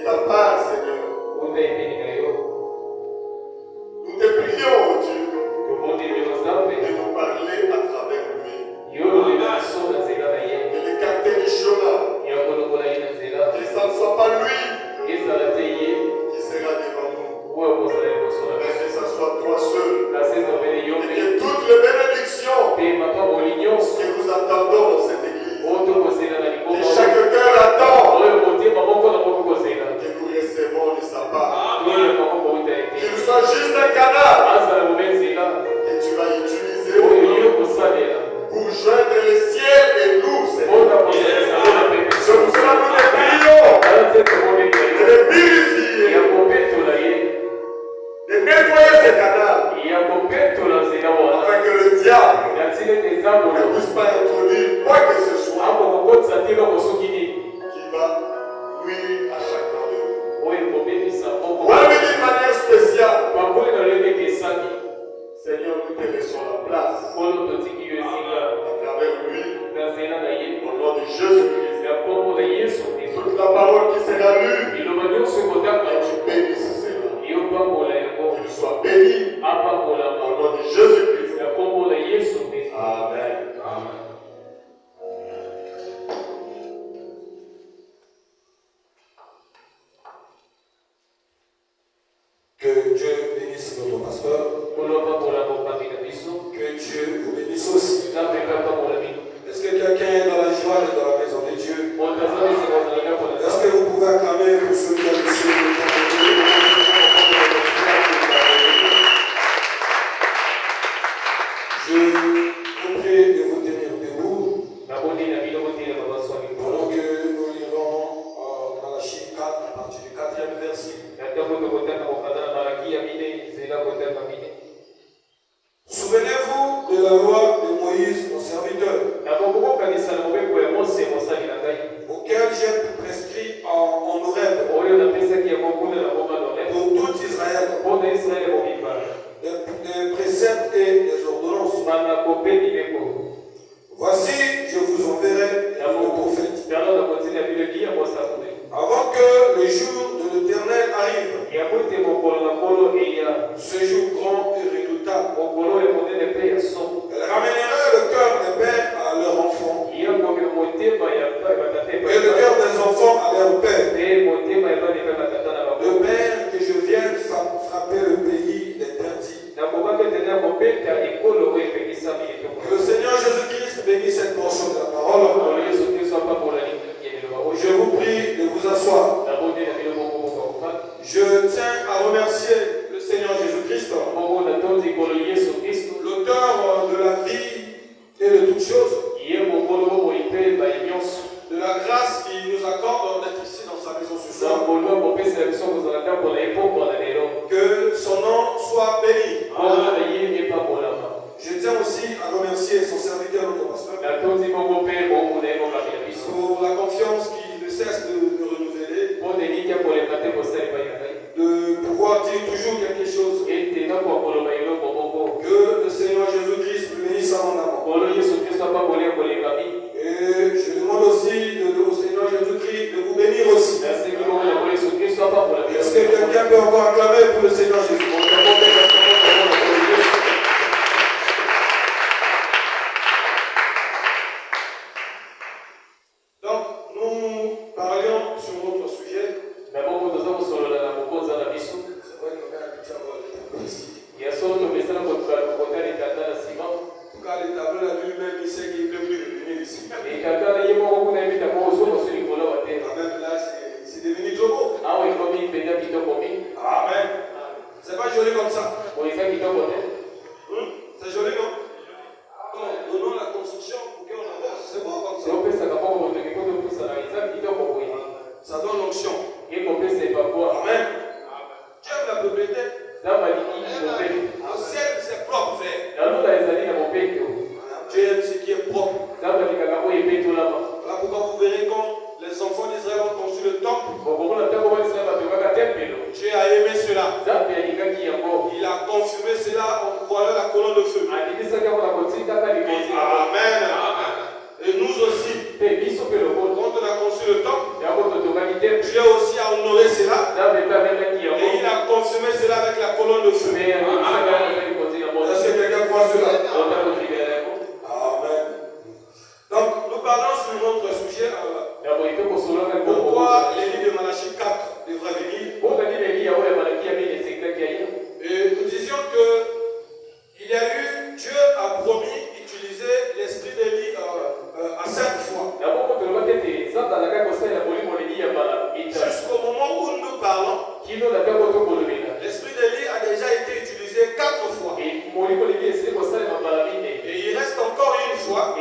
ta part, Seigneur. Nous te prions, oh Dieu, de nous parler à travers lui. De l'écarter du chemin. Que ça ne soit pas lui qui sera devant nous. Mais que ça soit toi seul. Et que toutes les bénédictions que nous attendons dans cette église, que chaque cœur attend, que nous recevons de sa part. Qu'il soit juste un canal que tu vas utiliser pour joindre les ciels et nous, Seigneur. C'est pour cela que nous te prions de les purifier, de nettoyer ce canal, afin que le diable ne puisse pas introduire quoi que ce soit qui va nuire à chacun de nous. Oui, d'une manière spéciale, Seigneur, nous te laissons la place à travers lui, au nom de Jésus-Christ. Toute la parole qui sera lue, que tu bénisses cela. Qu'il soit béni au nom de Jésus-Christ. Amen. Amen. Que Dieu bénisse notre pasteur. Que Dieu vous bénisse aussi. Est-ce que quelqu'un est dans la joie et dans la maison de Dieu? Est-ce que vous pouvez acclamer pour ceux qui ont laissé le temps de Dieu? Je vous prie de vous tenir debout pendant que nous lirons Malachie 4 à partir du 4e verset. Souvenez-vous de la loi de Moïse, mon serviteur, auquel j'ai prescrit en Horeb pour tout Israël, des préceptes et des ordonnances. Voici, je vous enverrai le prophète, avant que le jour de l'Éternel arrive, ce jour grand et redoutable. Elle ramènera le cœur des pères à leurs enfants et le cœur des enfants à leur père, de père que je vienne frapper le pays des perdus. Que le Seigneur Jésus-Christ bénisse cette portion de la parole. Je vous prie de vous asseoir. Je tiens à remercier le Seigneur Jésus-Christ, l'auteur de la vie et de toutes choses, de la grâce qui nous accorde d'être ici dans sa maison ce soir. Que son nom soit béni. Je tiens aussi à remercier son serviteur, notre pasteur, pour la confiance qui ne cesse de renouveler, de pouvoir dire toujours quelque chose. Que le Seigneur Jésus-Christ bénisse abondamment. Et je demande aussi au Seigneur Jésus-Christ de vous bénir aussi. Est-ce que quelqu'un peut encore acclamer pour le Seigneur Jésus? Donc, nous parlions sur notre sujet. C'est vrai qu'on met un petit ici. En tout cas, les tableaux là lui-même, il sait qu'il ne peut plus revenir ici. Même là, c'est devenu trop beau. Amen. C'est pas honoré cela. Et il a consommé cela avec la colonne de feu. Est-ce que quelqu'un croit cela? Amen. Donc, nous parlons sur notre sujet. Pourquoi l'Élie de Malachie 4 devrait venir? Et nous disions que il y a eu, Dieu a promis d'utiliser l'esprit d'Élie à 5 fois. Jusqu'au moment où nous parlons, l'esprit d'Élie a déjà été utilisé 4 fois. Et il reste encore une fois.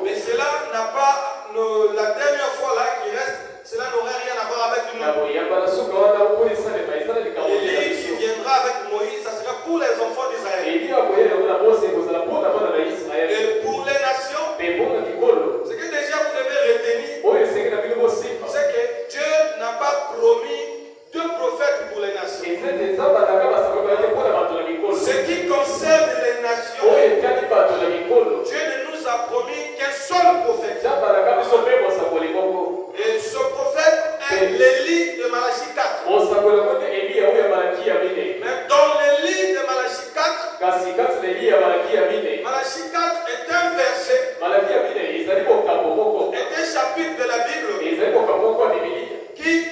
Mais cela n'a pas, la dernière fois là qui reste, cela n'aurait rien à voir avec nous. Élie qui viendra avec Moïse, ça sera pour les enfants d'Israël. Et pour les nations, ce que déjà vous devez retenir, c'est que Dieu n'a pas promis 2 prophètes pour les nations. Ce qui concerne les nations, Dieu ne nous a promis qu'un seul prophète. Et ce prophète est l'Élie de Malachie 4. Mais dans l'Élie de Malachie 4, Malachie 4 est un verset, est un chapitre de la Bible qui,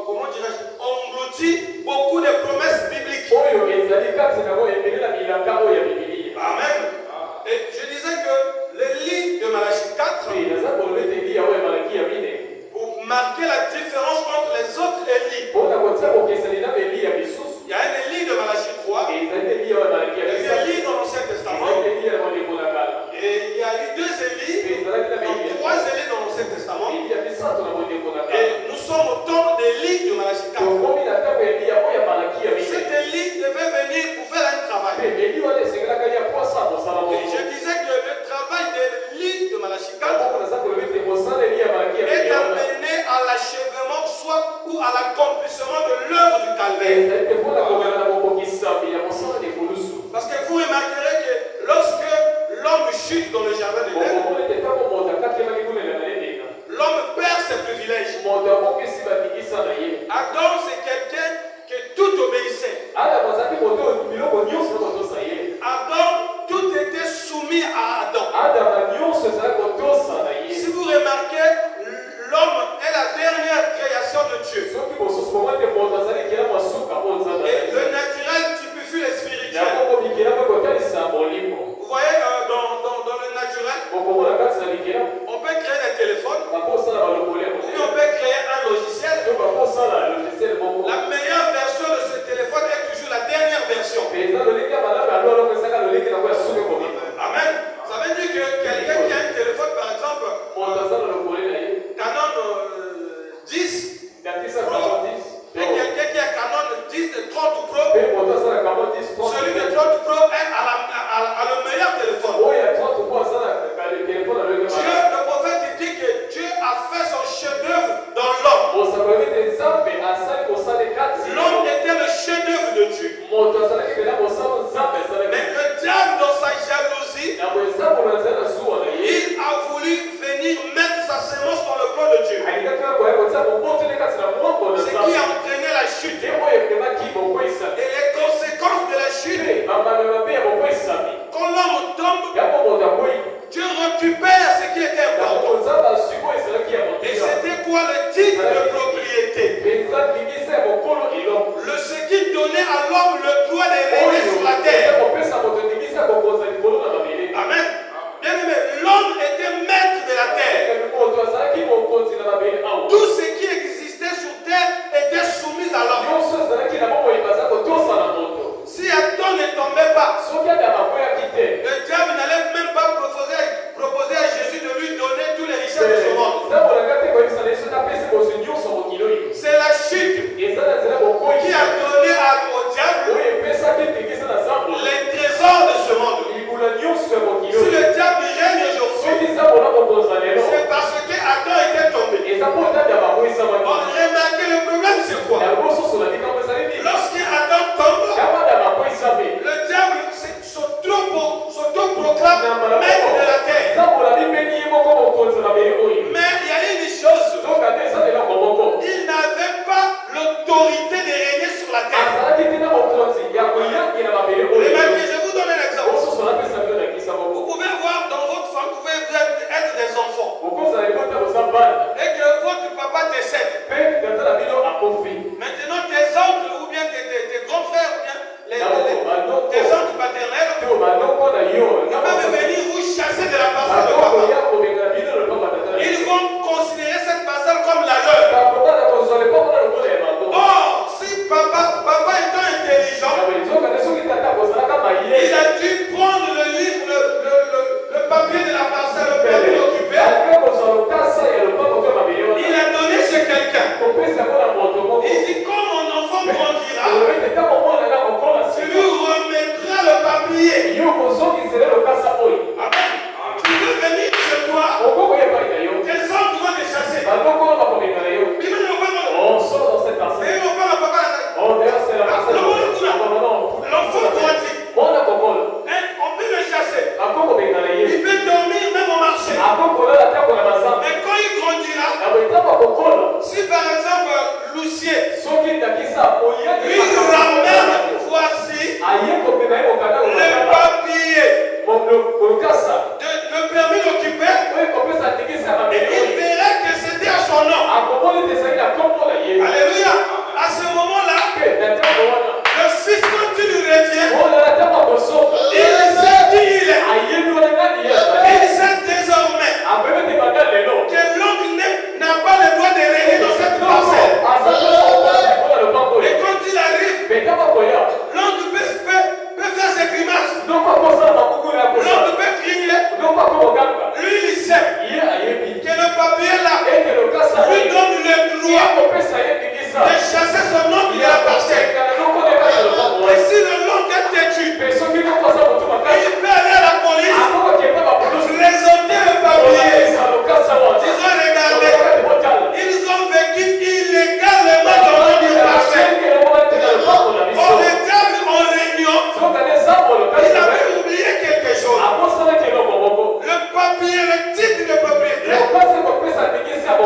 comment dirais-je, engloutit beaucoup de promesses bibliques. Amen. Et je disais que l'Élie de Malachie 4, pour marquer la différence entre les autres Élie, il y a un Élie de Malachie 3, des Élie dans l'Ancien Testament, et il y a eu 2 Élie, donc 3 Élie dans l'Ancien Testament, et nous sommes au temps d'Élie de Malachie 4. Cet Élie devait venir pour faire un travail. Et je disais que le travail d'Élie de Malachie 4 est amené à l'achèvement, soit ou à l'accomplissement de l'œuvre du calvaire. Parce que vous remarquerez que lorsque l'homme chute dans le jardin d'Éden, l'homme perd ses privilèges. Adam, c'est quelqu'un qui tout obéissait. Adam, tout était soumis à Adam. Si vous remarquez, l'homme est la dernière création de Dieu. Et le naturel typifie le spirituel. Vous voyez, dans le naturel, on peut créer des téléphones, ou on peut créer un logiciel. La meilleure version de ce téléphone est toujours la dernière version. Amen. Ça veut dire que quelqu'un qui a un téléphone, par exemple, Canon 10 Pro, et quelqu'un qui a Canon 10 de 30 Pro, celui de 30 Pro est à le meilleur téléphone. Dieu, le prophète, dit que Dieu a fait son chef-d'œuvre dans l'homme. L'homme était le chef-d'œuvre de Dieu. Mais le diable, dans sa jalousie, il a voulu venir mettre sa sémence dans le plan de Dieu. Ce qui a entraîné la chute. Et les conséquences de la chute. Quand l'homme tombe, Dieu récupère ce qui était important. Et c'était quoi le titre de propriété? Ce qui donnait à l'homme le droit de régner sur la terre. Amen. Bien aimé, l'homme était maître de la terre. Tout ce qui existait sur terre était soumis à l'homme. Si Adam ne tombait pas, le diable n'allait même pas proposer à Jésus de lui donner tous les richesses de ce monde. C'est la chute qui a donné au diable les trésors de ce monde. Si le diable règne aujourd'hui, c'est considérer cette parcelle comme la leur. Or, si papa étant intelligent, il a dû prendre le livre, le papier de la parcelle, le papier occupé. Il a donné chez quelqu'un. Il dit, comme mon enfant grandira, tu lui remettras le papier. Amen. Tu veux venir chez toi, tes hommes vont te chasser. L'enfant grandit. On peut le chasser. Il peut dormir même au marché. Mais quand il grandira, si par exemple l'huissier lui ramène, voici le papier le permis d'occuper, et il verrait que c'était à son nom. Alléluia. À ce moment-là, le fils, quand tu lui retiens, il sait qui il est. Il sait désormais que l'oncle n'a pas le droit de régner dans cette parcelle. Et quand il arrive, l'oncle peut faire ses grimaces. L'oncle peut crier. Lui, il sait que le papier là lui donne le droit de chasser son oncle de la parcelle. Et si le l'oncle est têtu, il peut aller à la police, présenter le papier. Ils ont regardé. Ils ont vécu illégalement dans notre parcelle. On regarde en réunion. Ils avaient oublié quelque chose. Le papier, le titre de propriété.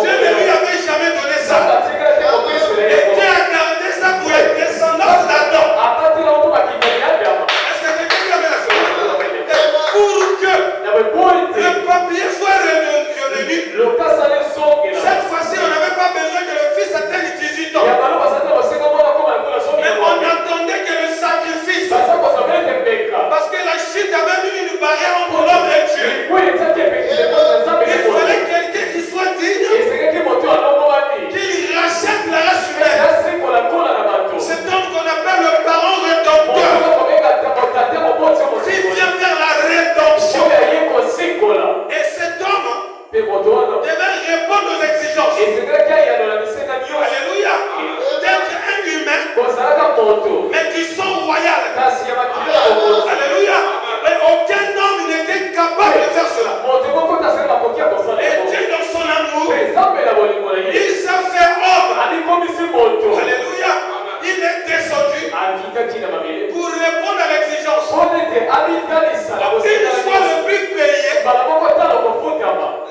Dieu ne lui avait jamais donné ça. Et Dieu a gardé ça pour les descendants d'Adam. Est-ce que quelqu'un avait la chose? Pour que le papier soit revenu, cette fois-ci, on n'avait pas besoin que le fils atteigne 18 ans. Mais on attendait que le sacrifice, parce que la chute avait mis une barrière entre l'homme et Dieu. Il fallait quelqu'un qui soit digne, qui rachète la race humaine. Cet homme qu'on appelle le parent rédempteur, qui vient faire la rédemption. Et cet homme devait répondre aux exigences. Alléluia. D'être un humain, mais qui sont royales. Alléluia. Mais aucun homme n'était capable de faire cela. Et Dieu, dans son amour, il s'est fait homme. Alléluia. Il est descendu pour répondre à l'exigence. Une fois le prix payé,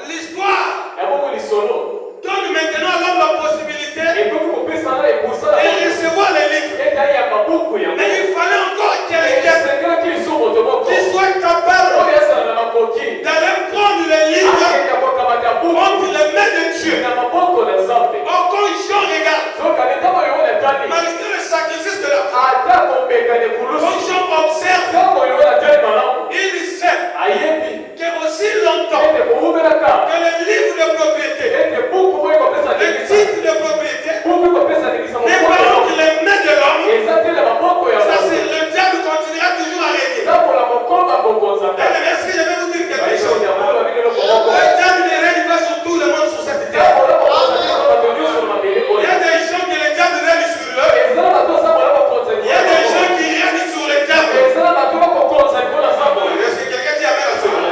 l'histoire donne maintenant à l'homme la possibilité de recevoir les livres. Mais il fallait encore quelqu'un qui soit capable d'aller prendre les livres entre les mains de Dieu. Or, quand Jean regarde, malgré le sacrifice de la foi, quand Jean observe, il sait que aussi longtemps que le livre de propriété, le titre de propriété, n'est pas entre les mains de l'homme, ça c'est le diable continuera toujours à régner. Est-ce que je vais vous dire quelque chose? Le diable ne règne pas sur tout le monde sur cette terre. Il y a des gens que le diable règne sur eux. Il y a des gens qui règnent sur le diable. Est-ce que quelqu'un dit amen à cela?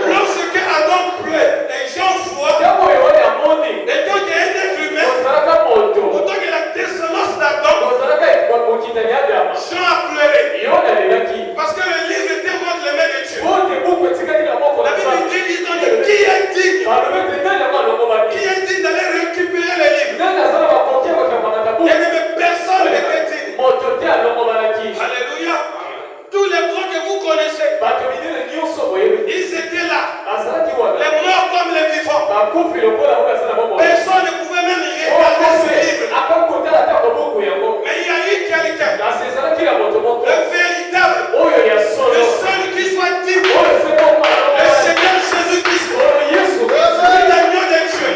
Lorsque Adam plaît, les gens voient. Et tant qu'il y a un être humain, autant que la descendance d'Adam, Jean a pleuré. Parce que le livre était entre les mains de Dieu. La Bible dit, ils ont dit, qui est digne? Qui est digne d'aller récupérer les livres? Et personne n'était digne. Alléluia. Tous les grands que vous connaissez, ils étaient là. Les morts comme les vivants. Personne ne pouvait même regarder ce livre. Mais il y a eu quelqu'un, le véritable, le seul qui soit digne, le Seigneur Jésus-Christ, l'agneau de Dieu.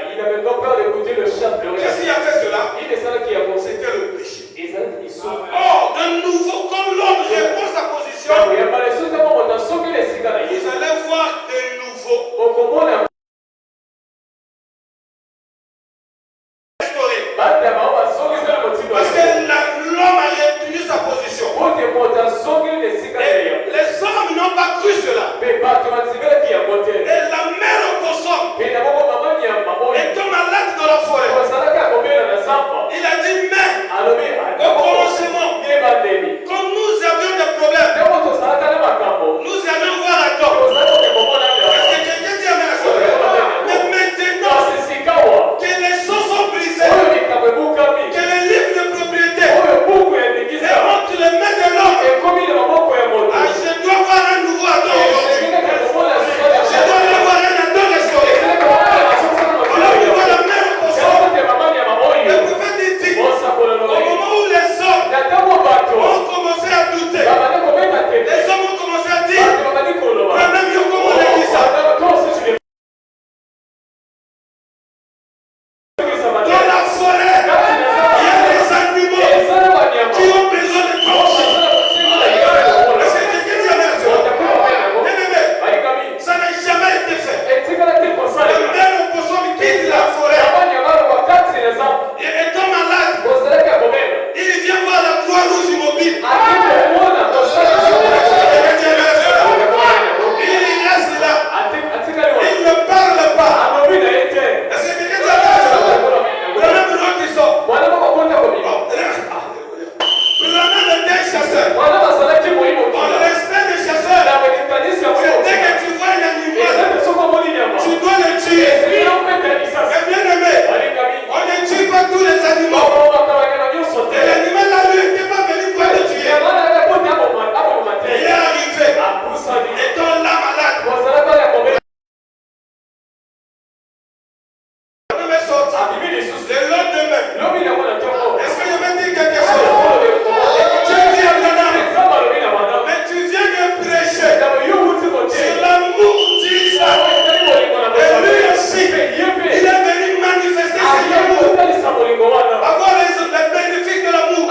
Il n'avait pas peur d'écouter le chat pleurer. Qu'est-ce qui a fait cela? C'était le péché. Or, de nouveau, quand l'homme répond sa position, vous allez voir de nouveau. Parce que l'homme a retenu sa position. Et les hommes n'ont pas cru cela. Et la mère opossum, étant malade dans la forêt, il a dit, mais au commencement, quand nous avions des problèmes, nous allions voir Adam. Est-ce que quelqu'un dit amen à ça? Mais maintenant que les choses sont brisées, que les livres de propriété est entre les mains de l'homme, je dois voir un nouveau Adam aujourd'hui. Je dois aller voir un Adam restauré. Alors on voit la mère opossum. Le prophète dit, au moment où les hommes ont commencé à douter, les hommes ont commencé à dire, Madame Yoko Molekisa, dans la forêt, il y a des animaux qui ont besoin de trancher. Est-ce que quelqu'un dit amen à cela? Ça n'a jamais été fait. La mère opossum quitte la forêt et étant malade, il vient voir la Croix-Rouge immobile. Il reste là. Il ne parle pas. Est-ce que quelqu'un dit amen à cela? Prenez le nom qui sort. Prenez le des chasseurs. On respecte les chasseurs. C'est dès que tu vois un animal, tu dois le tuer. Et bien aimé, on ne tue pas tous les animaux. Et l'animal là, lui, n'était pas venu pour le tuer. Il est arrivé. Étant là malade. On me sorti. Le lendemain. Est-ce que je vais dire quelque chose? Tu dis à madame, mais tu viens de prêcher sur l'amour d'Israël. Et lui aussi, il est venu manifester cet amour. Avoir les bénéfices de l'amour.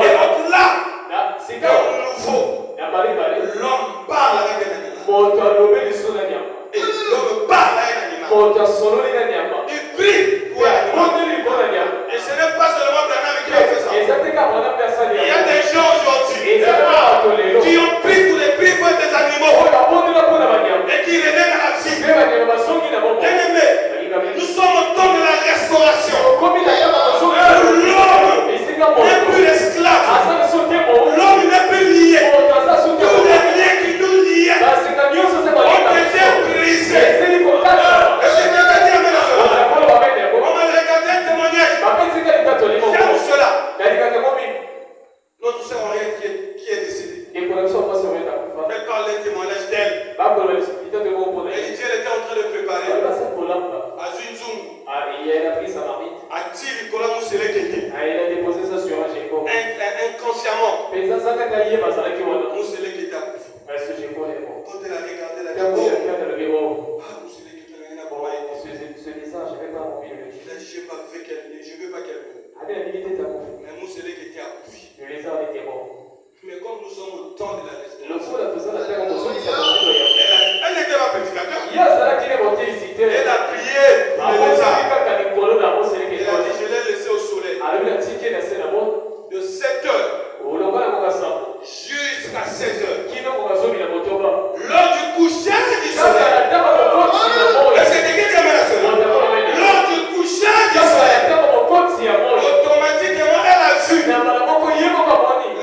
Et donc là, c'est comme nouveau. L'homme parle avec un animal. Et l'homme parle avec un animal. Il prie pour un animal. Et ce n'est pas seulement Branham qui a fait ça. Il y a des gens aujourd'hui qui ont pris pour les prix pour des animaux et qui reviennent à la vie. Bien-aimés, nous sommes au temps de la restauration. L'homme n'est plus l'esclave. L'homme n'est plus lié. Tous les liens qui nous liaient ont été brisés. Est-ce que quelqu'un dit amen à cela? On m'a regardé un témoignage. J'aime cela. Notre sœur Henriette qui est décédée. Elle parle d'un témoignage d'elle. Elle dit qu'elle était en train de préparer à Zunzungu. À Ti Nicolas Moussele Keke. Inconsciemment. Moussele Keke a poussé. Quand elle a regardé, elle a dit, Moussele Keke n'a rien à voir avec elle. Il a dit, je ne veux pas qu'elle meure. Mais Moussele Keke a poussé. Mais comme nous sommes au temps de la restauration, elle n'était pas prédicateur. Elle a prié pour les lézards. Elle a dit, je l'ai laissé au soleil. De 7h jusqu'à 16h. Lors du couchage du soleil. Est-ce que quelqu'un dit amen à cela? Lors du couchage du soleil, automatiquement elle a vu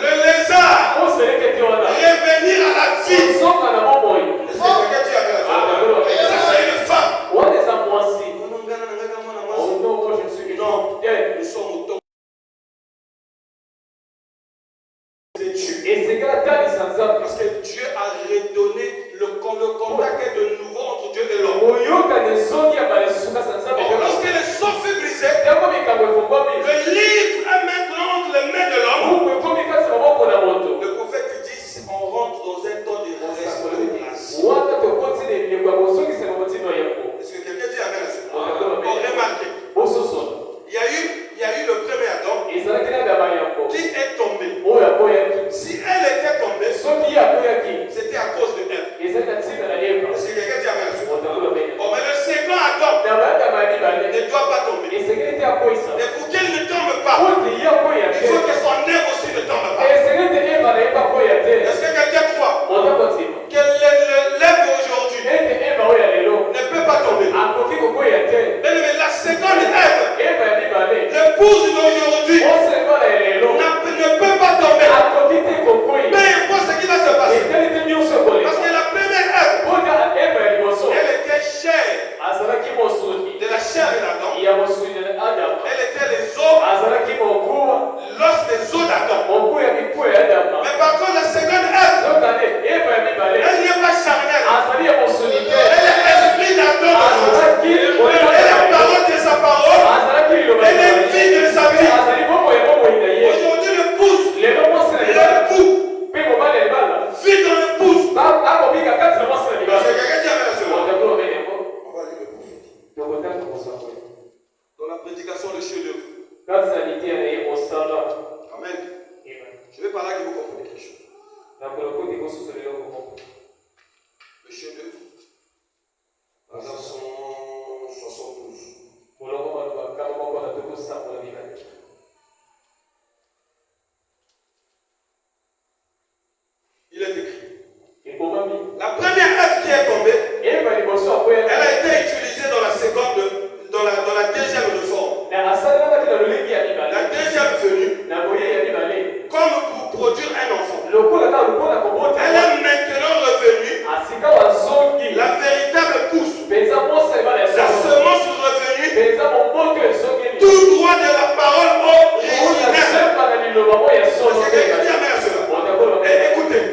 le lézard revenir à la vie. Est-ce que quelqu'un dit amen à cela? Ça c'est une femme. Non, nous sommes au temps. Parce que Dieu a redonné le contact est de nouveau entre Dieu et l'homme. Lorsque le sang fut brisé, le livre est maintenant entre les mains de l'homme. Le prophète dit, on Verset 2. Verset 172. Il est écrit. La première œuvre qui est tombée, elle a été utilisée dans la seconde, dans la deuxième réforme. La deuxième venue, comme pour produire un enfant. Elle est maintenant revenue. La véritable pousse. La semence revenue. Tout droit de la parole originelle. Écoutez,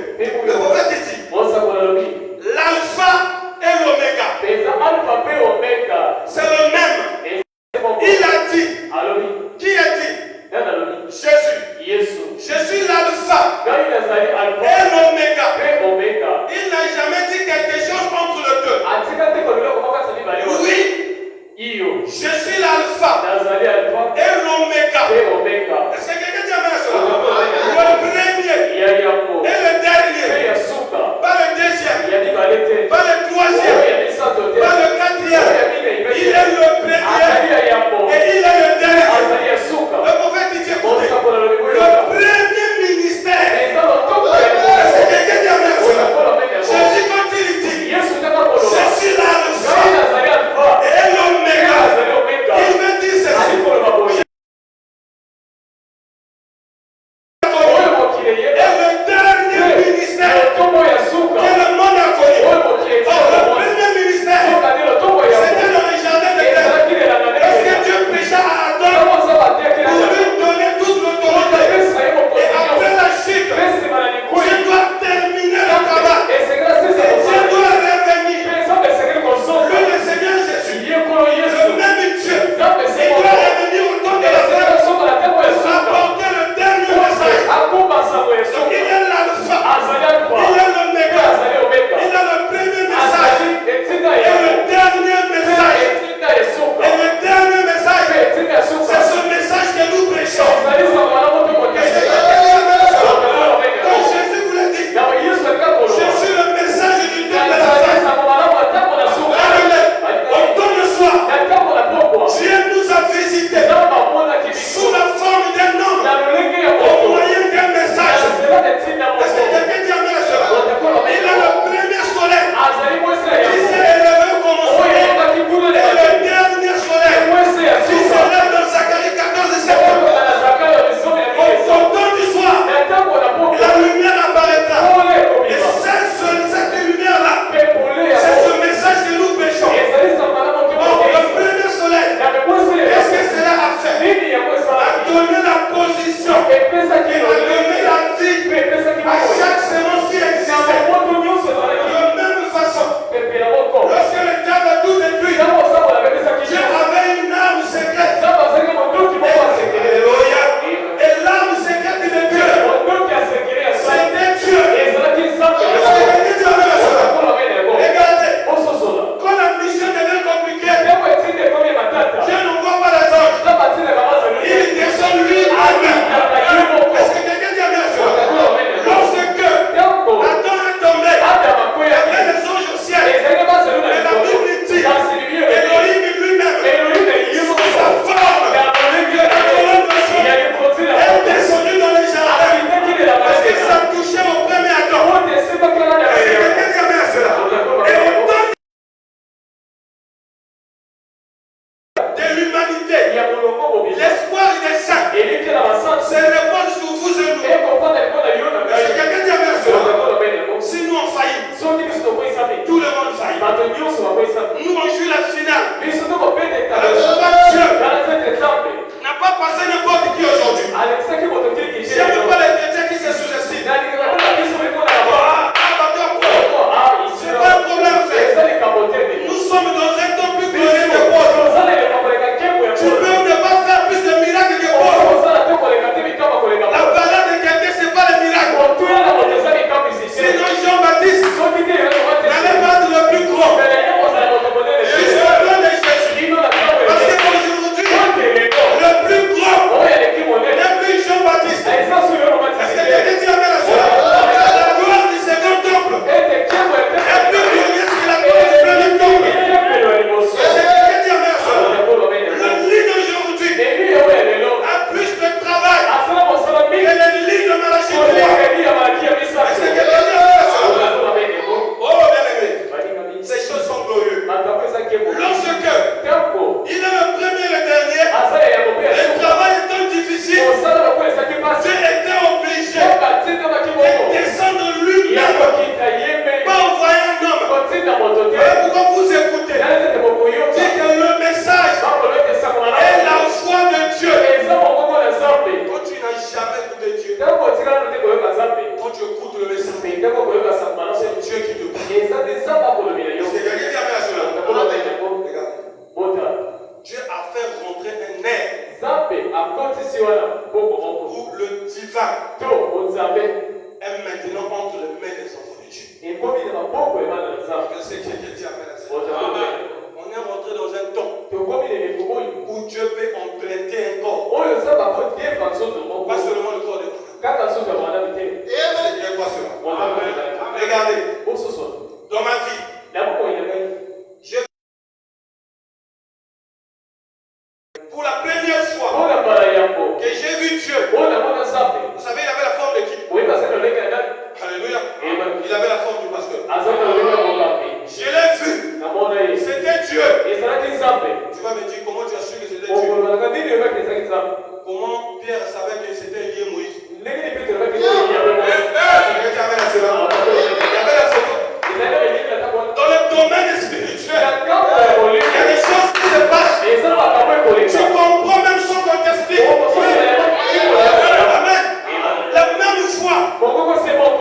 le prophète dit l'alpha et l'oméga. C'est le même. Il a dit. Qui a dit? Jésus. Je suis l'alpha et l'oméga. Il n'a jamais dit quelque chose entre les deux. Oui. Je suis l'alpha et l'oméga. Est-ce que quelqu'un dit amen à cela? Le premier et le dernier. Pas le deuxième. Pas le troisième. Pas le quatrième. Il est le premier et il est le dernier. Le prophète dit écoutez, le premier ministère. Est-ce que quelqu'un dit amen à cela? Jésus quand il dit je suis l'alpha et l'oméga, il veut dire ceci. Et le dernier ministère que le monde a connu. Or, le premier ministère, c'était dans les jardins de Dieu. Est-ce que Dieu pécha à Adam pour lui donner toute l'autorité? Et après la chute, Dieu doit terminer le travail. Et Dieu doit revenir. Lui, le Seigneur Jésus, le même Dieu, il doit revenir au temps de la terre pour apporter le dernier message.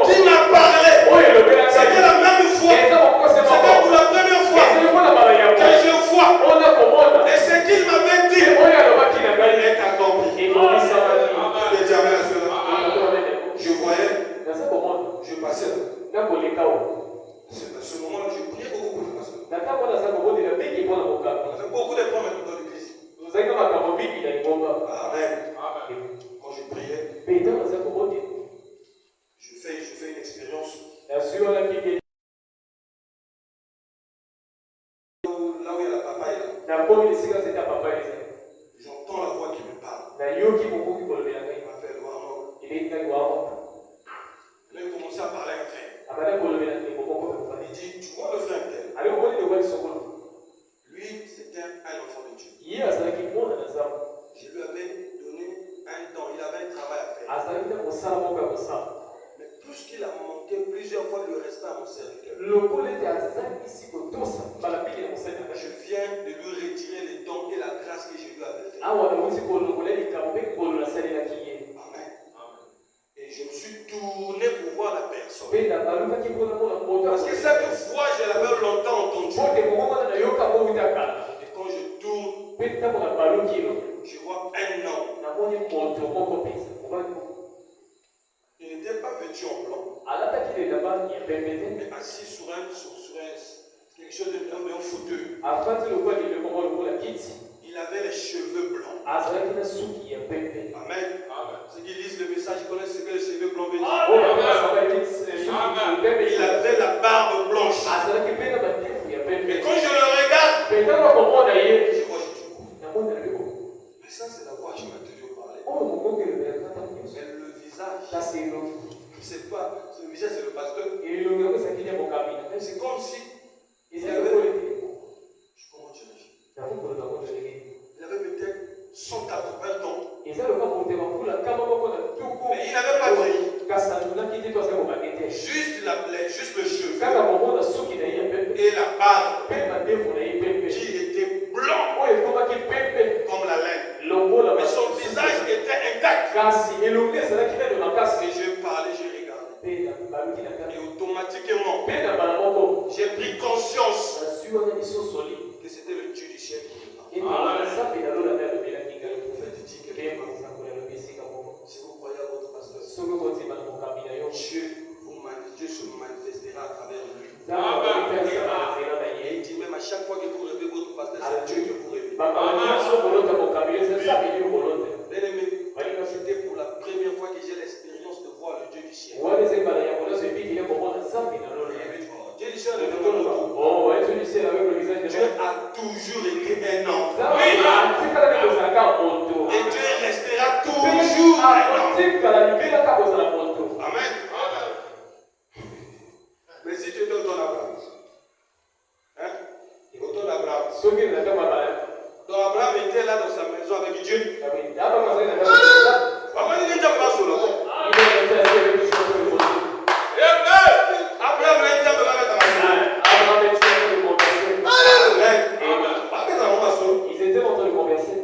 qui m'a parlé. C'était la même fois. C'était pour la première fois que je vois. Et ce qu'il m'avait dit est accompli. Je voyais, je passais. C'est à ce moment-là que je priais beaucoup pour le pasteur. On avait beaucoup de problèmes dans l'église. Amen. Quand je priais, je fais une expérience. Là où il y a la papaye, j'entends la voix qui me parle. Il m'appelle Warnock. Il a commencé à parler à un frère. Il dit, tu vois le frère tel? Lui, c'était un enfant de Dieu. Je lui avais donné un temps, il avait un travail à faire. Mais plus qu'il a manqué plusieurs fois de le rester à mon serviteur, je viens de lui retirer les dons et la grâce que je lui avais fait. Amen. Et je me suis tourné pour voir la personne. Parce que cette voix, je l'avais longtemps entendue. Et quand je tourne, je vois un homme. Il n'était pas vêtu en blanc, mais assis sur quelque chose de un fauteuil. Il avait les cheveux blancs. Amen. Ceux qui lisent le message connaissent ce que les cheveux blancs veulent dire. Il avait la barbe blanche. Et quand je le regarde, je vois Jésus. Mais ça, c'est la voix qui m'a toujours parlé. Mais le visage, c'est pas, le visage, c'est le pasteur. C'est comme si il avait, comment j'imagine, il avait peut-être 180 ans. Mais il n'avait pas vieilli. Juste le cheveu et la barbe qui était blanc comme la laine. Mais son visage était intact. Et je parlais, je regardais. Et automatiquement, j'ai pris conscience que c'était le Dieu du ciel qui me parlait. Le prophète dit que si vous croyez à votre pasteur, Dieu se manifestera à travers lui. Et il dit même à chaque fois que vous rêvez votre pasteur, c'est Dieu que vous rêvez. Bien-aimé, c'était pour la première fois que j'ai l'expérience de voir le Dieu du ciel. Dieu du ciel avec le retour. Dieu a toujours été un homme. Et Dieu restera toujours un homme. Amen. Mais si tu donnes ton Abraham, il retourne Abraham. Donc Abraham était là dans sa maison avec Dieu. Abraham n'est pas solo. Abraham n'est pas solo. Ils étaient en train de converser.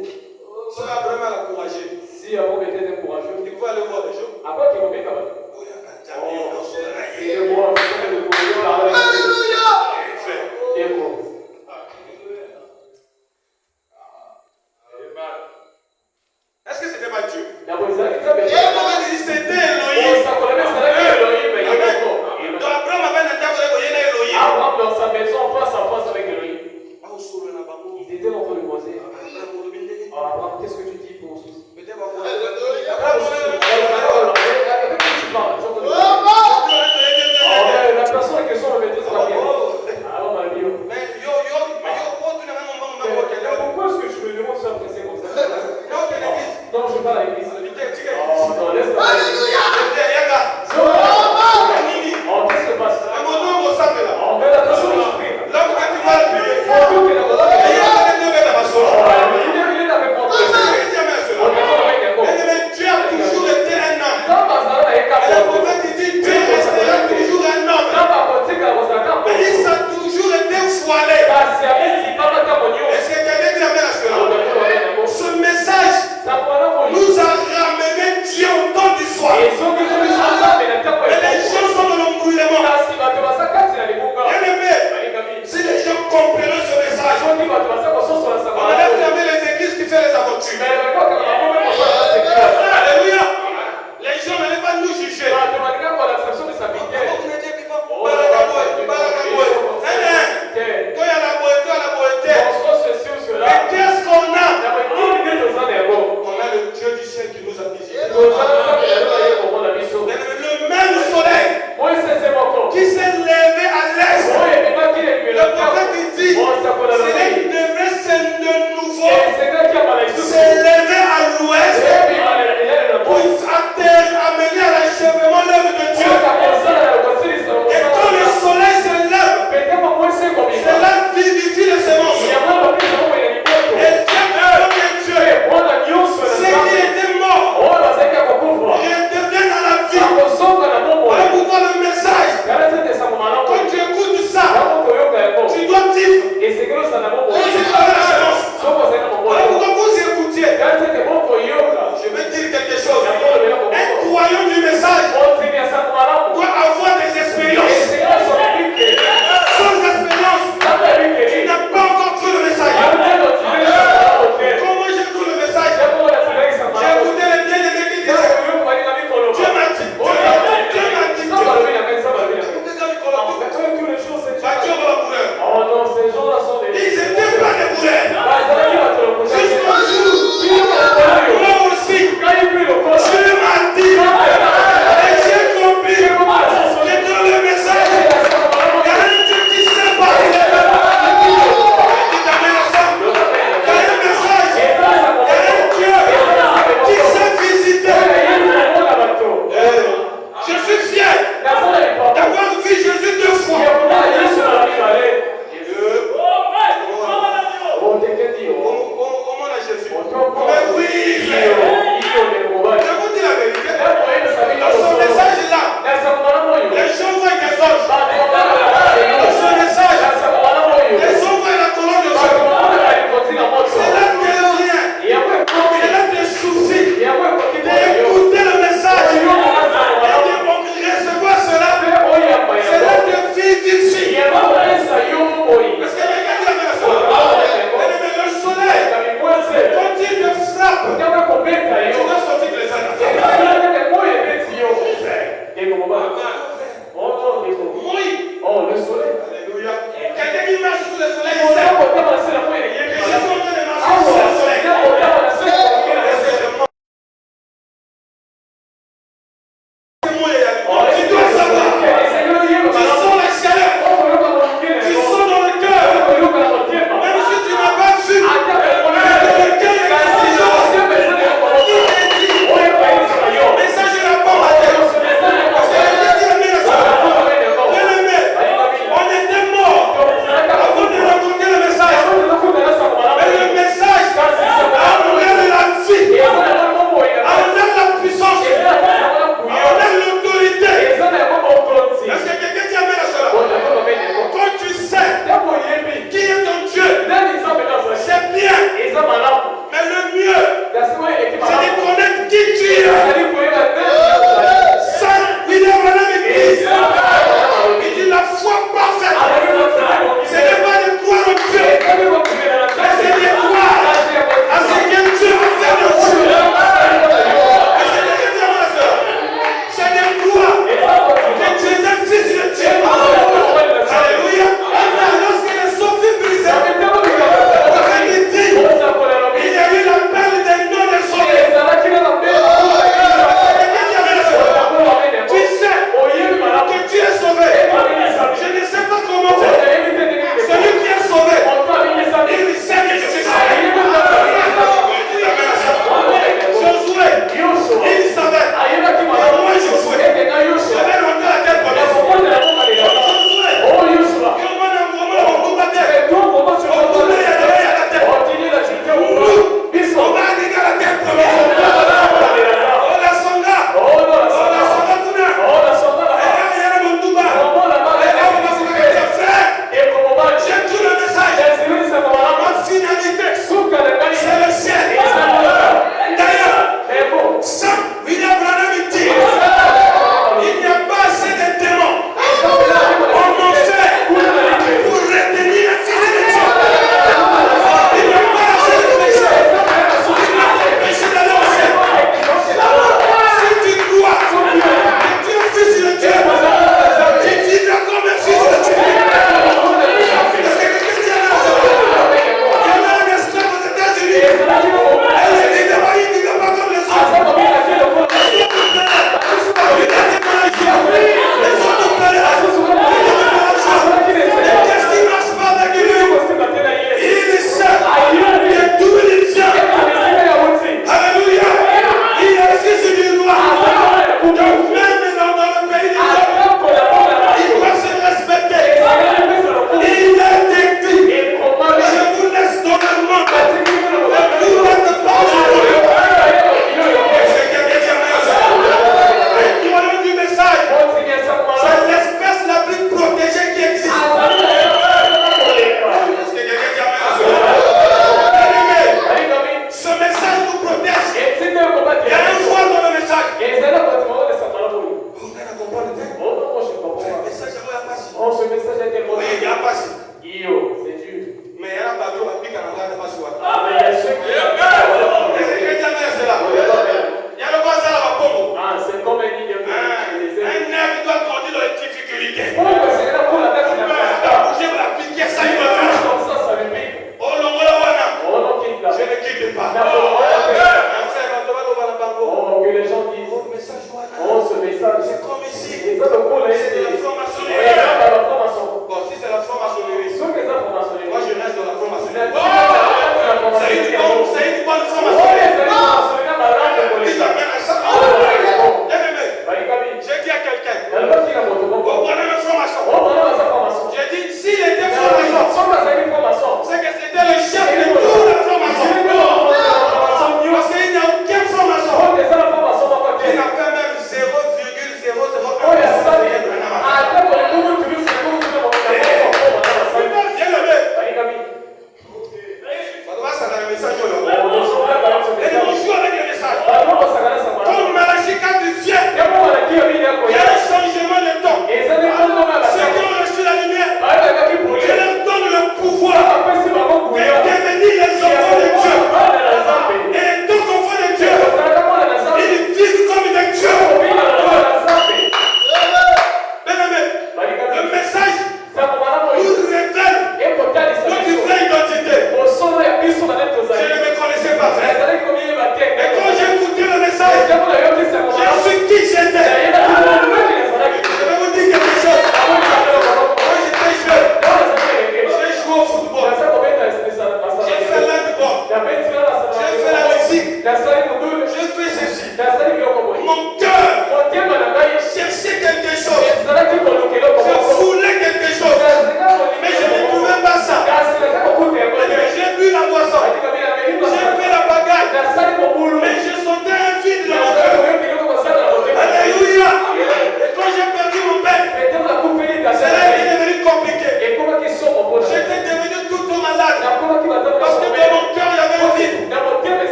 Oh, le soleil. Alléluia. Quelqu'un qui marche sous le soleil, il On sait. a porté la seule fois, il y a Les gens sont en train de marcher sous le soleil. Tu dois savoir. Tu sens la chaleur. Tu sens dans le cœur. Même si tu n'as pas vu. Mais le cœur est mais ça, je n'ai pas ma tête. Parce que quelqu'un dit amen à ça. Bien-aimé, on était morts avant de raconter le message. Mais le message a donné la vie, a donné la puissance, a donné l'autorité. Est-ce que quelqu'un dit amen à cela? Quand tu sais qui est ton Dieu, c'est bien. Mais le mieux, c'est de connaître qui tu es. Ça, il est vraiment l'église. Il dit la foi parfaite. Ce n'est pas de croire en Dieu, mais c'est de croire à ce que Dieu a fait de vous. Est-ce que quelqu'un dit amen à ça? C'est de croire que tu es un fils de Dieu. Alléluia. Lorsque les sceaux furent brisés, il y a eu la perle des noms des sauvés. Tu sais que tu es sauvé. Je ne sais pas comment faire. Celui qui est sauvé, il sait que je suis sauvé. Josué, il savait. Et moi, Josué, je vais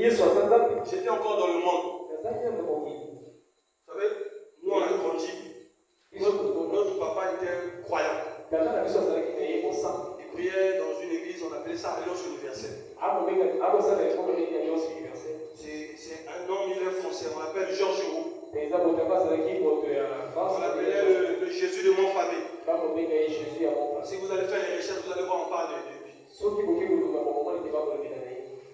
J'étais encore dans le monde. Vous savez, nous on a grandi. Notre papa était croyant. Il priait dans une église, on appelait ça Alliance universelle. C'est un homme, il est français, on l'appelle Georges Roux. On l'appelait le Jésus de Montfavet. Si vous allez faire les recherches, vous allez voir, on parle de lui.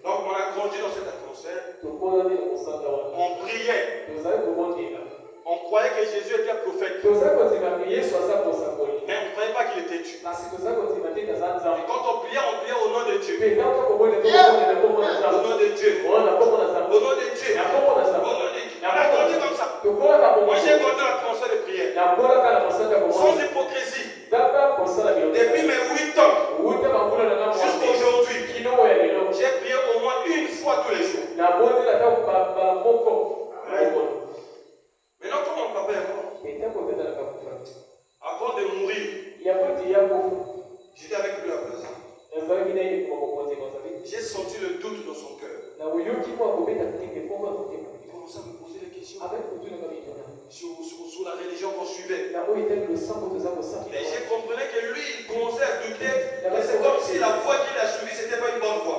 Donc on a grandi dans cette atmosphère. On priait. On croyait que Jésus était prophète. Mais on ne croyait pas qu'il était Dieu. Et quand on priait au nom de Dieu. Au nom de Dieu. Au nom de Dieu. Au nom de Dieu. On a grandi comme ça. Moi j'ai grandi dans l'atmosphère de prière. Sans hypocrisie. Depuis mes 8 ans jusqu'à aujourd'hui, j'ai prié au moins une fois tous les jours. Maintenant, comme mon papa est mort, avant de mourir, j'étais avec lui à présent. J'ai senti le doute dans son cœur. Il commençait à me poser des questions sur la religion qu'on suivait. Et j'ai compris que lui, il commençait à douter. C'est comme si la voie qu'il a suivie, ce n'était pas une bonne voie.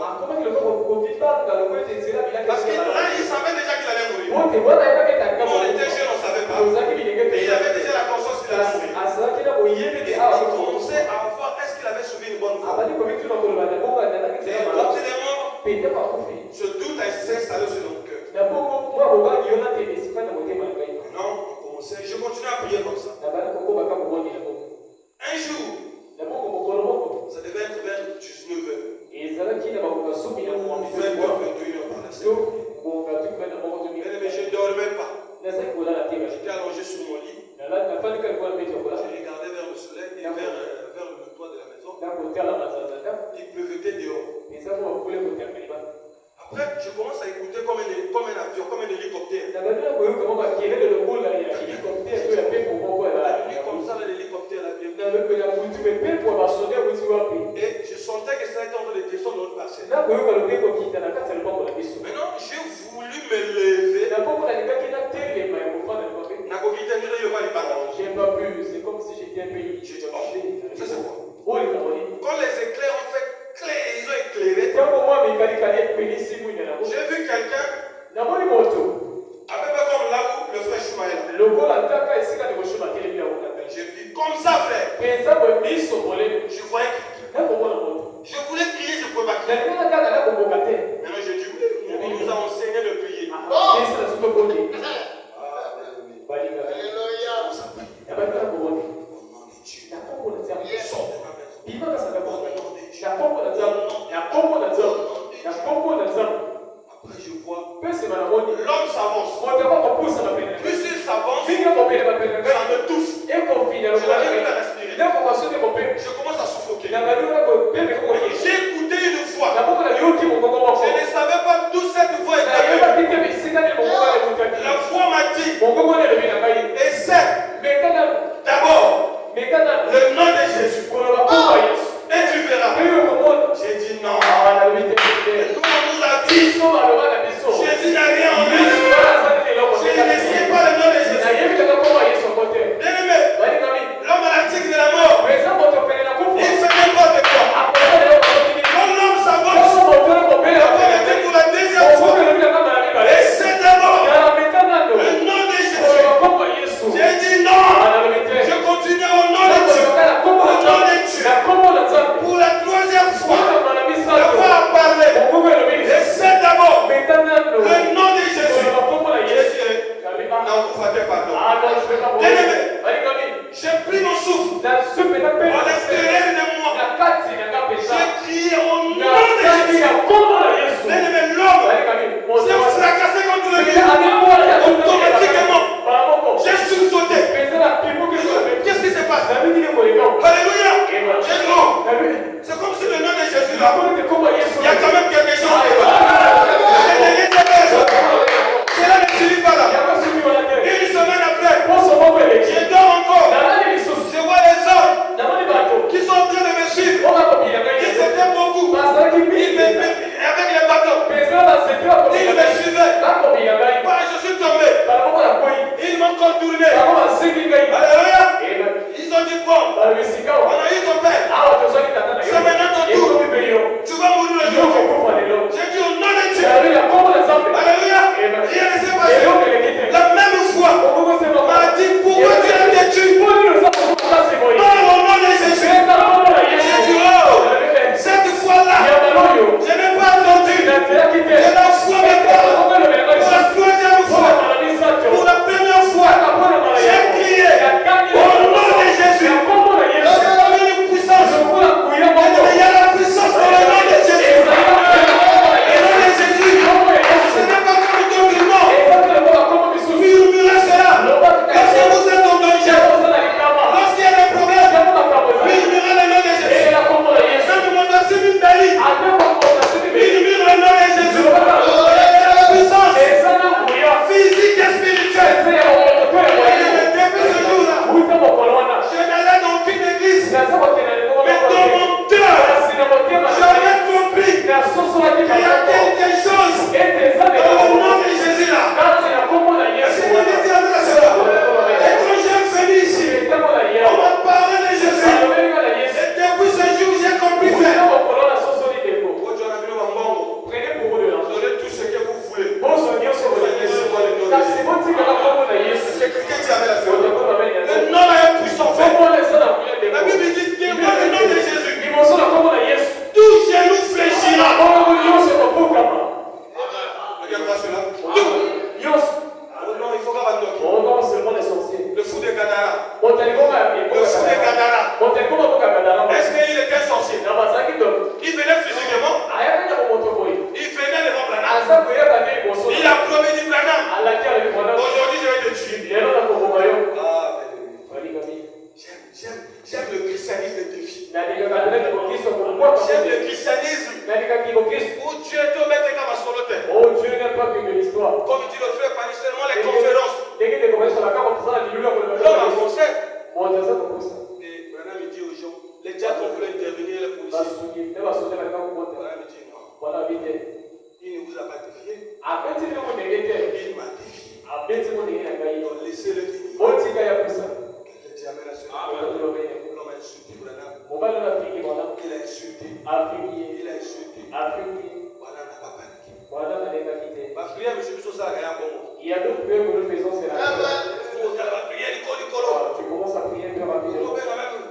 Parce que là, il savait déjà qu'il allait mourir. Nous, on était jeunes, on ne savait pas. Et il avait déjà la conscience qu'il allait mourir. Et il commençait à voir est-ce qu'il avait suivi une bonne voie. Et rapidement, ce doute s'est installé sur mon cœur. Non, je continue à prier comme ça. Un jour, ça devait être vers 19h. Ou 20h, 21h par la semaine. Mais je ne dormais pas. J'étais allongé sur mon lit. Je regardais vers le soleil et vers le toit de la maison. Il pleuvait dehors. Après, je commence à écouter comme un avion, comme un hélicoptère. La nuit comme ça, l'hélicoptère, l'avion. Et je sentais que ça était en train de descendre dans notre parcelle. Maintenant, j'ai voulu me lever. J'ai pas pu, c'est comme si j'étais un peu. J'ai dit, ça c'est quoi? Quand les éclairs ont fait clair, ils ont éclairé. J'ai vu quelqu'un, à peu près comme là où le frère Shumaël. J'ai vu comme ça, frère. Je voyais quelqu'un. Je voulais prier, je ne pouvais pas crier. Maintenant j'ai dit, oui, on nous a enseigné de prier. Après je vois l'homme s'avance. Plus il s'avance, ça me touche. Je n'arrive plus à respirer. Je commence à suffoquer. J'ai écouté une voix. Je ne savais pas d'où cette voix était venue. La voix m'a dit, essaie d'abord le nom de Jésus. Et tu verras. J'ai dit non. Nous on nous a dit, Jésus n'a rien en lui. Je ne sais pas le nom de Jésus. Bien-aimé, l'homme à la tique de la mort, il se met pas de quoi. Quand l'homme s'avance, la voix était connaît cela. Tout. Non, il faut pas le fou de Gadara. Le fou de Gadara. Est-ce qu'il était sorcier? Il venait physiquement. Il venait devant Branham. Il a promis du Branham. Aujourd'hui, je vais te tuer. J'aime le christianisme de défi. J'aime le christianisme où Dieu te met comme un soloteur. Comme tu le fais pas seulement les conférences. L'homme a foncé. Et Branham dit aux gens, les diables voulaient intervenir, les policiers. Branham dit non. Il ne vous a pas défié. Il m'a défié. Donc laissez-le venir. Quelqu'un dit amen à cela. L'homme a insulté Branham. Il a insulté. Il a insulté. Branham n'a pas paniqué. Ma prière, monsieur Bissot, ça a rien pour moi. Il y a d'autres prières que nous faisons, c'est la prière. Tu commences à prier plus rapidement.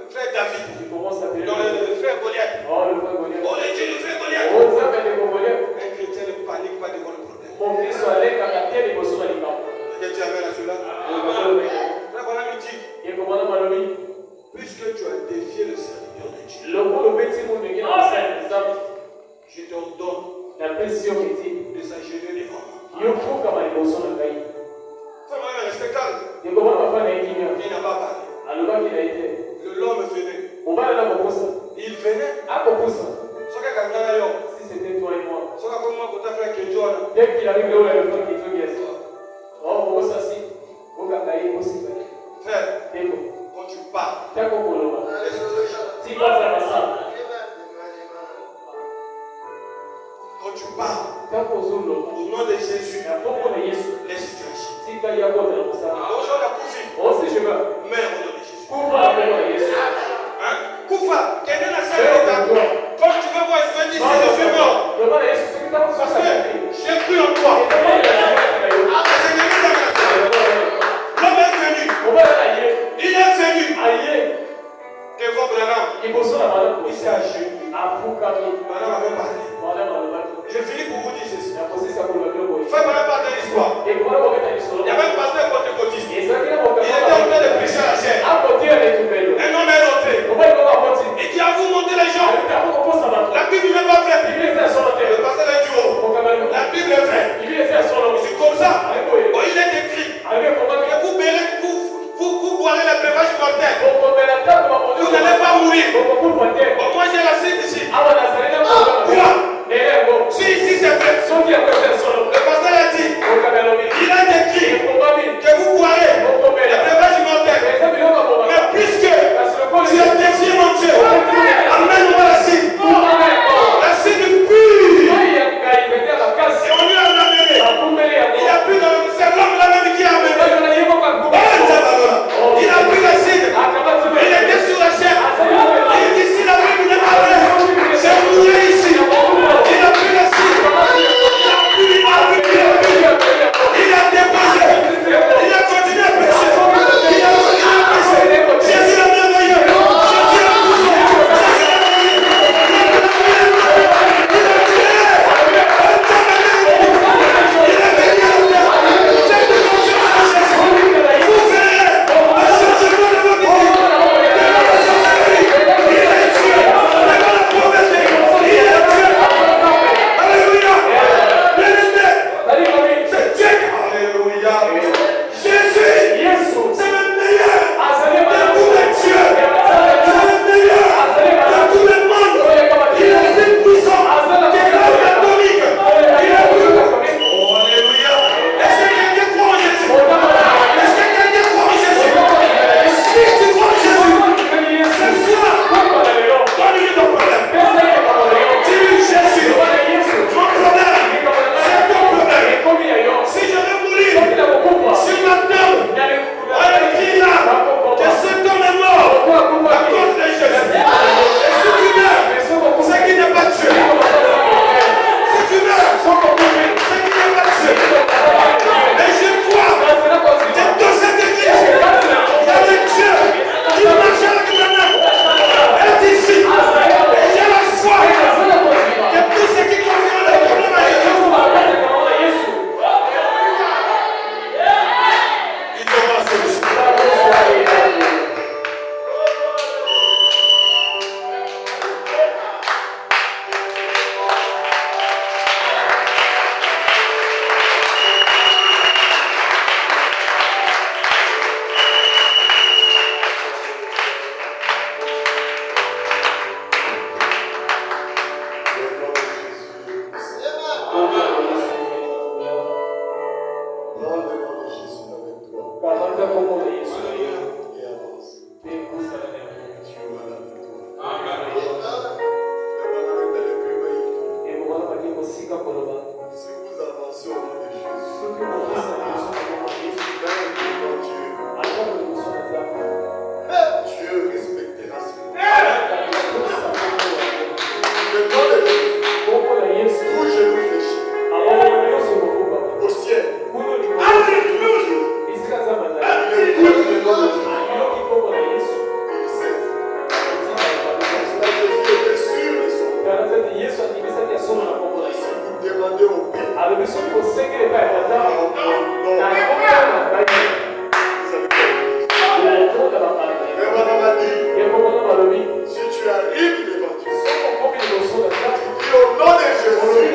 Frère David. Tu commences à prier. Non, le frère Goliath. Oh, le frère Goliath. Oh, le Dieu, le frère Goliath. Oh, ça fait des Goliath. Un chrétien ne panique pas devant le problème. Mon Christ soit allé quand il y a tel émotion dans les camps. Quelqu'un dit amen à cela. Frère Branham dit, puisque tu as défié le serviteur de Dieu, je t'ordonne de s'agenouiller devant moi. Frère Branham est resté calme. Il n'a pas parlé. L'homme venait. Il venait. Si c'était toi et moi. Dès qu'il arrive là où il y a le frère qui est oh, ça si. frère, quand tu parles, si pas ça va ça. quand tu parles, Au nom de Jésus, les situations. Mais au nom de Jésus. Koufa, quel est la seule étape? Quand tu veux voir, je vais dire c'est le fumeur. Parce que j'ai cru en toi. L'homme est venu. Il est venu. Devant Branham. Il s'est agenouillé. Branham avait parlé. Je finis pour vous dire ceci. Fais Branham parler de l'histoire. Il y avait un pasteur pentecôtiste. Il était en train de prêcher à la chair. Un homme est rentré. Il dit à vous montez les gens. La Bible n'est pas vraie. Le pasteur est du haut. La Bible est vraie. C'est comme ça. Bon, il est écrit. Vous boirez le breuvage mortel. Vous n'allez pas mourir. Bon, moi j'ai la suite ici. Si c'est vrai. Le pasteur a dit. Il a écrit que vous boirez le breuvage mortel. Mais puisque tu as défié mon Dieu, amène-moi la suite. La suite pure. Et on lui a amené. Il a pris c'est l'homme là même qui a amené. Il a pris la suite. Il était sur la chair. Il dit si la Bible n'est pas vraie, c'est mourir ici. Il a pris la suite. Il a pris demander au pays. Si tu arrives devant Dieu, dis au nom de Jésus,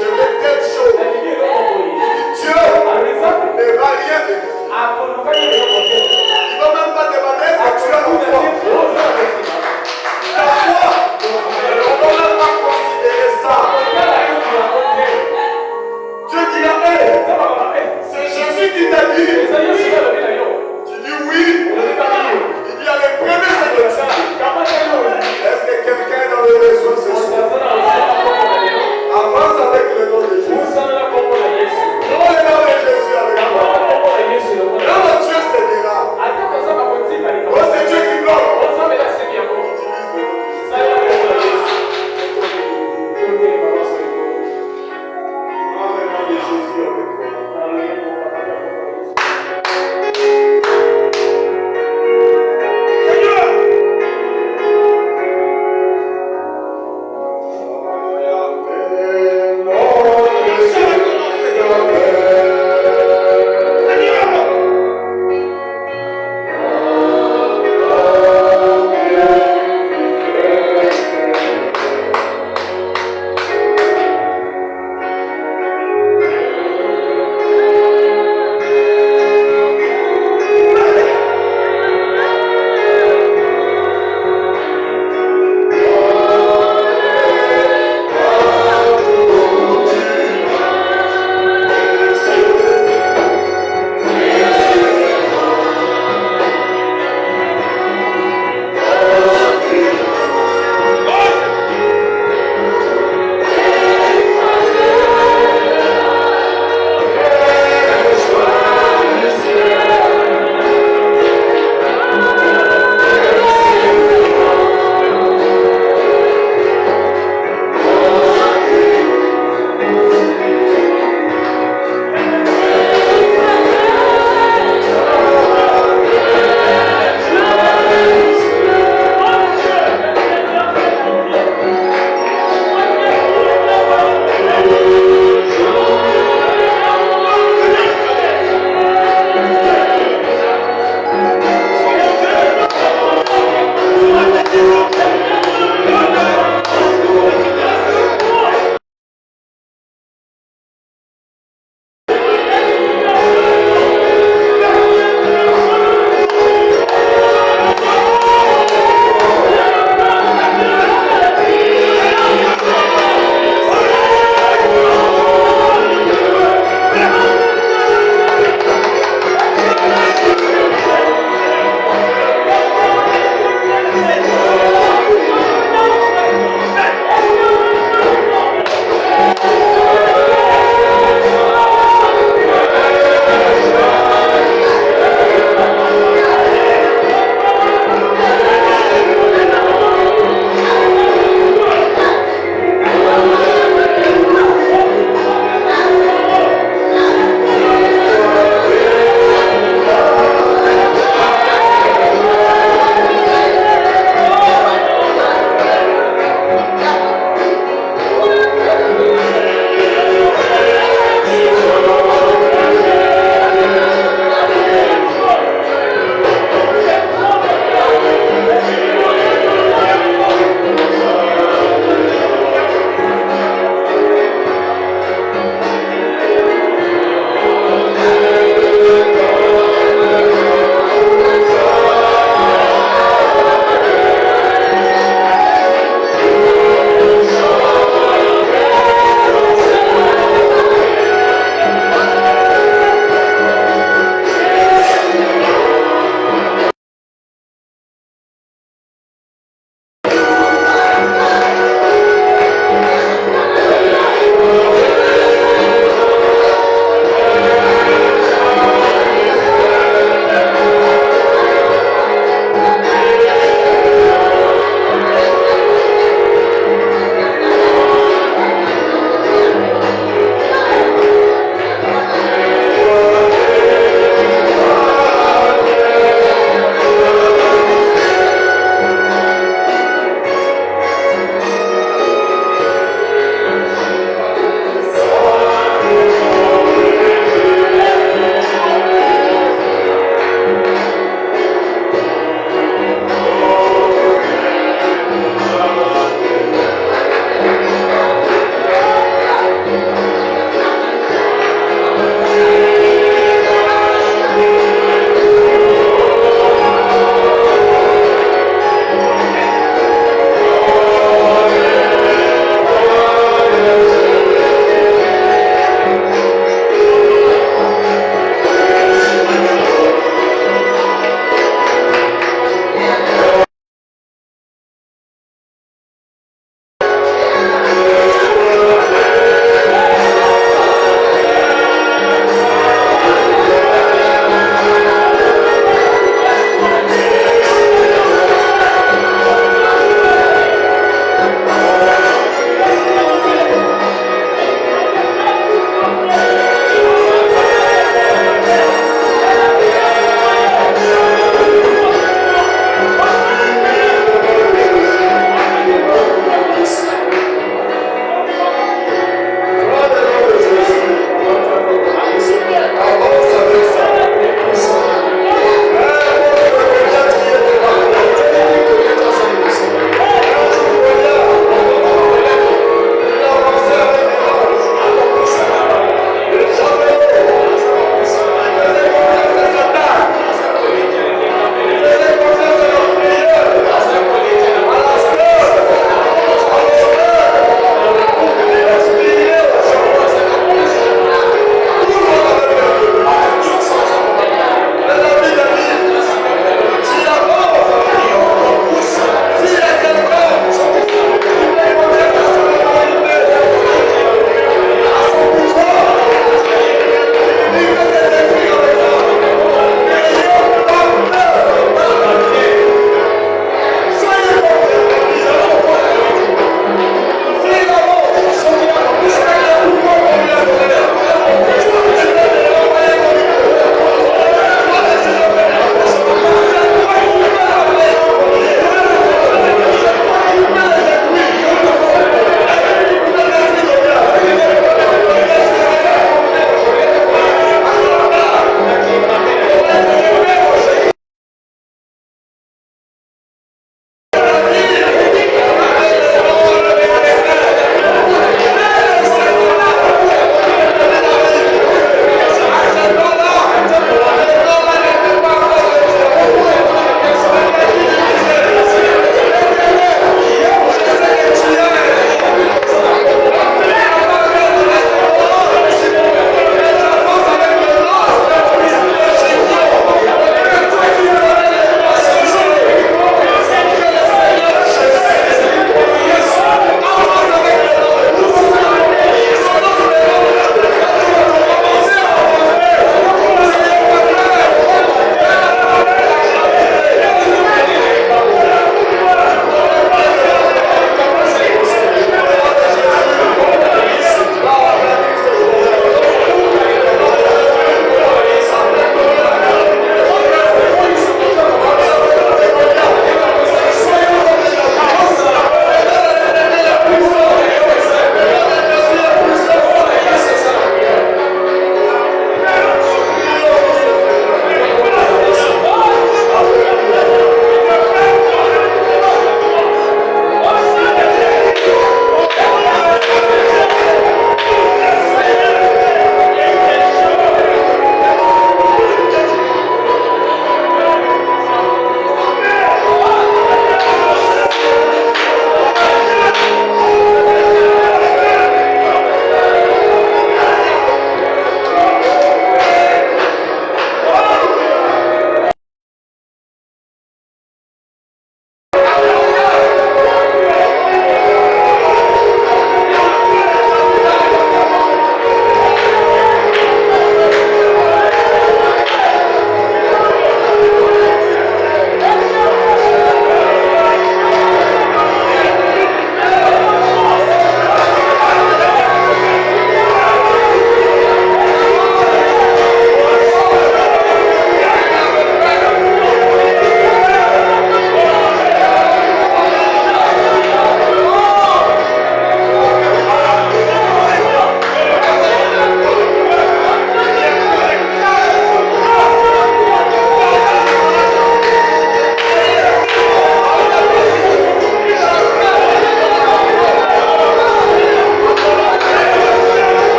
je vais quelque chose. Dieu ne va rien vérifier. Il ne va même pas demander si tu as la foi. La foi, on n'a pas considéré ça. Dieu dit, c'est Jésus qui t'a dit. Tu dis oui. Il dit, allez, prenez cette chose.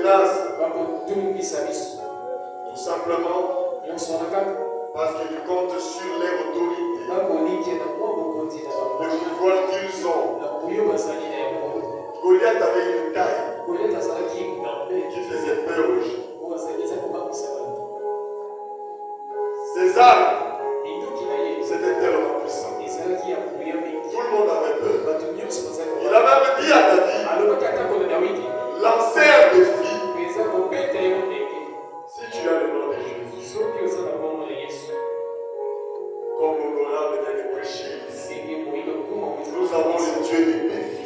menace. Tout simplement parce qu'ils comptent sur leur autorité, le pouvoir qu'ils ont. Goliath avait une taille qui faisait peur aux gens. Ses armes, c'était tellement puissant. Tout le monde avait peur. Il a même dit à David, lancez un défi. Si tu as le nom de Jésus, comme l'honorable vient de prêcher ici, nous avons le Dieu du défi.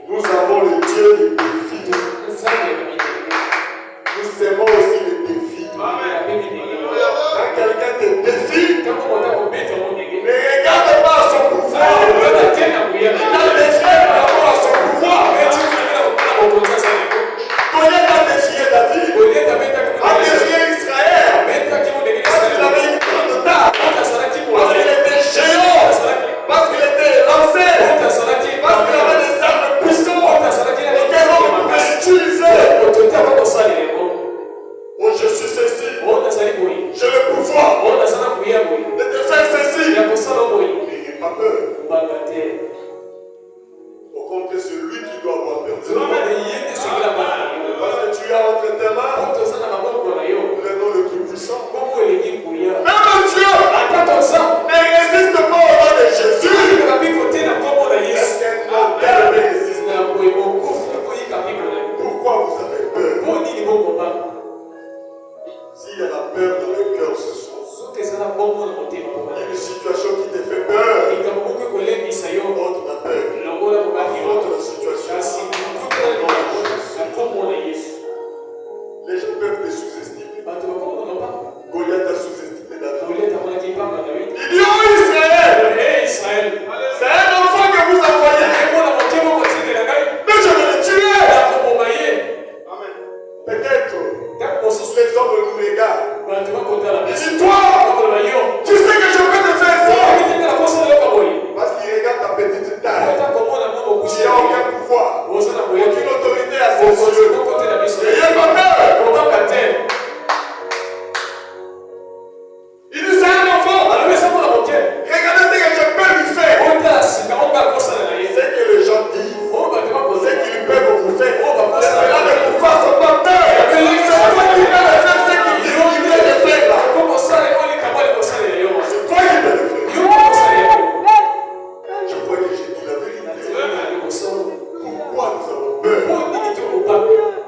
Nous avons le Dieu du défi. Nous aimons aussi le défi. Quand quelqu'un te défie, ne regarde pas son pouvoir. Il a défié par rapport à son pouvoir. Goliath a défié David, a défié Israël, parce qu'il avait une grande taille, parce qu'il était géant, parce qu'il était lancé, parce qu'il avait des armes puissantes, lesquelles on pouvait utiliser. Oh, je suis ceci, j'ai le pouvoir de te faire ceci. N'ayez pas peur. Au contraire, c'est lui qui doit avoir peur. Parce que tu as entre tes mains le nom le plus puissant. Même Dieu ne résiste pas au nom de Jésus. Est-ce qu'un homme peut résister? Pourquoi vous avez peur? S'il y a la peur dans le cœur ce soir, il y a une situation qui te fait peur, autre n'a peur, autre la situation. Les gens peuvent te sous-estimer. Goliath a sous-estimé David. Il dit, oh Israël, c'est un enfant que vous envoyez, mais je vais le tuer. Amen. Peut-être les hommes nous regardent. Il dit, toi, tu sais que je peux te faire ça. Parce qu'il regarde ta petite taille. Il n'y a aucun pouvoir, aucune autorité à ses yeux. N'ayez pas peur. Il dit, c'est un enfant. Regardez ce que je peux lui faire. Ce que les gens disent, ce qu'ils peuvent vous faire. Les gens ne pouvoir sont pas peur. C'est toi qui peux le faire ce qu'ils disent. Il veut le faire là. C'est toi qui peux le faire. Je crois que j'ai dit la vérité. Pourquoi nous avons peur?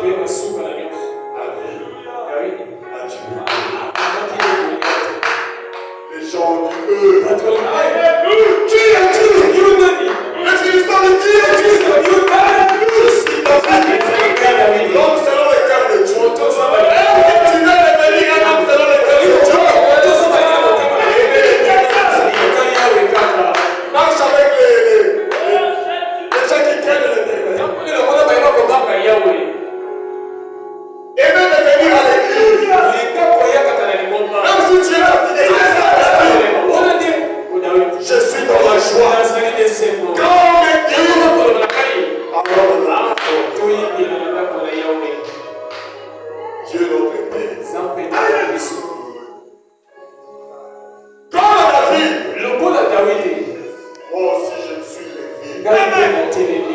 Les gens ont dit eux. Qui es-tu? Est-ce qu'il histoire de qui es-tu? Je suis David. L'homme selon le cœur de Dieu. Tu viens de devenir un homme selon le cœur de Dieu. Marche avec les gens qui craignent l'éternel. Et même de venir à l'église. Même si tu es fatigué, je suis dans la joie. Quand on dit, Dieu notre Père. Quand David, moi aussi je suis levé.